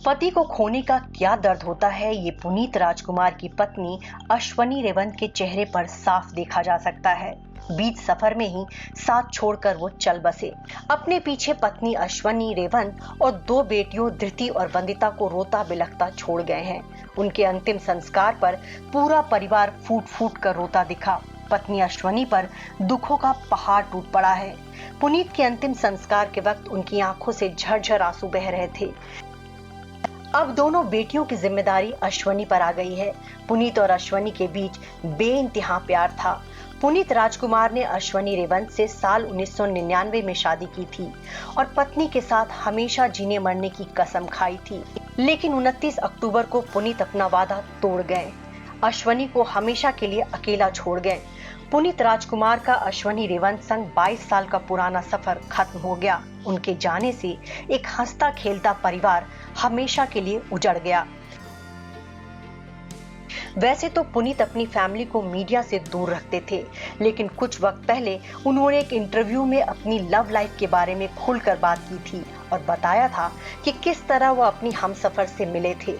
पति को खोने का क्या दर्द होता है, ये पुनीत राजकुमार की पत्नी अश्वनी रेवंत के चेहरे पर साफ देखा जा सकता है। बीच सफर में ही साथ छोड़कर वो चल बसे। अपने पीछे पत्नी अश्वनी रेवंत और 2 बेटियों धृति और वंदिता को रोता बिलखता छोड़ गए हैं। उनके अंतिम संस्कार पर पूरा परिवार फूट फूट कर रोता दिखा। पत्नी अश्वनी पर दुखों का पहाड़ टूट पड़ा है। पुनीत के अंतिम संस्कार के वक्त उनकी आंखों से झरझर आंसू बह रहे थे। अब दोनों बेटियों की जिम्मेदारी अश्वनी पर आ गई है। पुनीत और अश्वनी के बीच बेइंतहा प्यार था। पुनीत राजकुमार ने अश्वनी रेवंत से साल 1999 में शादी की थी और पत्नी के साथ हमेशा जीने मरने की कसम खाई थी। लेकिन 29 अक्टूबर को पुनीत अपना वादा तोड़ गए। अश्वनी को हमेशा के लिए अकेला छोड़ गए। पुनीत राजकुमार का अश्वनी रेवंत संग 22 साल का पुराना सफर खत्म हो गया। उनके जाने से एक हंसता खेलता परिवार हमेशा के लिए उजड़ गया। वैसे तो पुनीत अपनी फैमिली को मीडिया से दूर रखते थे, लेकिन कुछ वक्त पहले उन्होंने एक इंटरव्यू में अपनी लव लाइफ के बारे में खुलकर बात की थी और बताया था कि किस तरह वो अपनी हमसफर से मिले थे।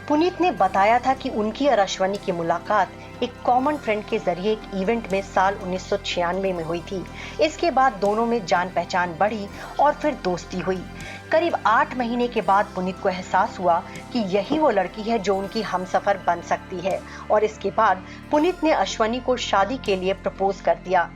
पुनीत ने बताया था कि उनकी और अश्वनी की मुलाकात एक कॉमन फ्रेंड के जरिए एक इवेंट में साल 1996 में हुई थी। इसके बाद दोनों में जान पहचान बढ़ी और फिर दोस्ती हुई। करीब 8 महीने के बाद पुनीत को एहसास हुआ कि यही वो लड़की है जो उनकी हमसफर बन सकती है और इसके बाद पुनीत ने अश्वनी को शादी के लिए प्रपोज कर दिया।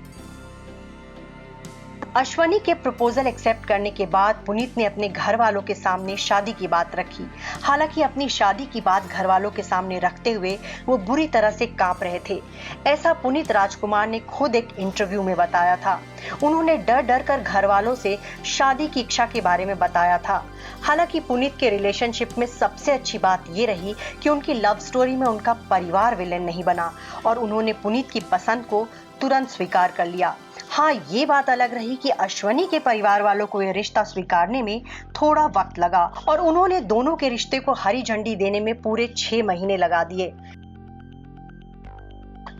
अश्वनी के प्रपोजल एक्सेप्ट करने के बाद पुनीत ने अपने घर वालों के सामने शादी की बात रखी। हालांकि अपनी शादी की बात घर वालों के सामने रखते हुए वो बुरी तरह से कांप रहे थे। ऐसा पुनीत राजकुमार ने खुद एक इंटरव्यू में बताया था। उन्होंने डर डर कर घर वालों से शादी की इच्छा के बारे में बताया था। हालांकि पुनीत के रिलेशनशिप में सबसे अच्छी बात ये रही कि उनकी लव स्टोरी में उनका परिवार विलेन नहीं बना और उन्होंने पुनीत की पसंद को तुरंत स्वीकार कर लिया। हाँ, ये बात अलग रही कि अश्वनी के परिवार वालों को यह रिश्ता स्वीकारने में थोड़ा वक्त लगा और उन्होंने दोनों के रिश्ते को हरी झंडी देने में पूरे 6 महीने लगा दिए।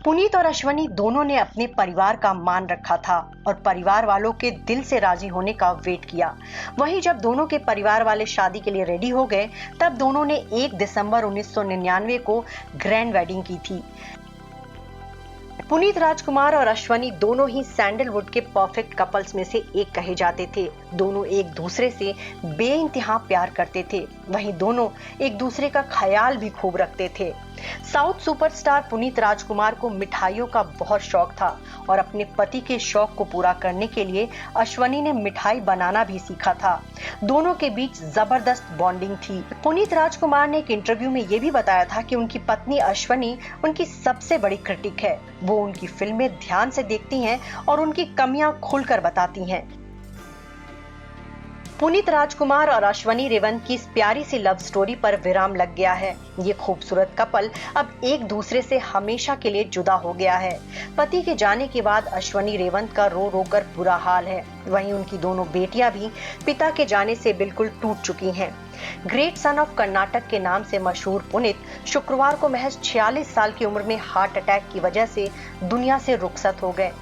पुनीत और अश्वनी दोनों ने अपने परिवार का मान रखा था और परिवार वालों के दिल से राजी होने का वेट किया। वहीं जब दोनों के परिवार वाले शादी के लिए रेडी हो गए, तब दोनों ने 1 दिसंबर 1999 को ग्रैंड वेडिंग की थी। पुनीत राजकुमार और अश्वनी दोनों ही सैंडलवुड के परफेक्ट कपल्स में से एक कहे जाते थे। दोनों एक दूसरे से बेइंतहा प्यार करते थे। वहीं दोनों एक दूसरे का ख्याल भी खूब रखते थे। साउथ सुपरस्टार पुनीत राजकुमार को मिठाइयों का बहुत शौक था और अपने पति के शौक को पूरा करने के लिए अश्वनी ने मिठाई बनाना भी सीखा था। दोनों के बीच जबरदस्त बॉन्डिंग थी। पुनीत राजकुमार ने एक इंटरव्यू में यह भी बताया था कि उनकी पत्नी अश्वनी उनकी सबसे बड़ी क्रिटिक है। वो उनकी फिल्में ध्यान से देखती हैं और उनकी कमियां खुलकर बताती हैं। पुनीत राजकुमार और अश्वनी रेवंत की इस प्यारी सी लव स्टोरी पर विराम लग गया है। ये खूबसूरत कपल अब एक दूसरे से हमेशा के लिए जुदा हो गया है। पति के जाने के बाद अश्वनी रेवंत का रो रो कर बुरा हाल है। वहीं उनकी दोनों बेटियां भी पिता के जाने से बिल्कुल टूट चुकी हैं। ग्रेट सन ऑफ कर्नाटक के नाम से मशहूर पुनीत शुक्रवार को महज 46 साल की उम्र में हार्ट अटैक की वजह से दुनिया से रुखसत हो गए।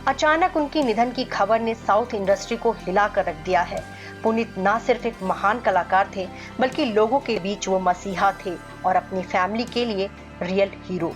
अचानक उनकी निधन की खबर ने साउथ इंडस्ट्री को हिला कर रख दिया है। पुनीत न सिर्फ एक महान कलाकार थे, बल्कि लोगों के बीच वो मसीहा थे और अपनी फैमिली के लिए रियल हीरो।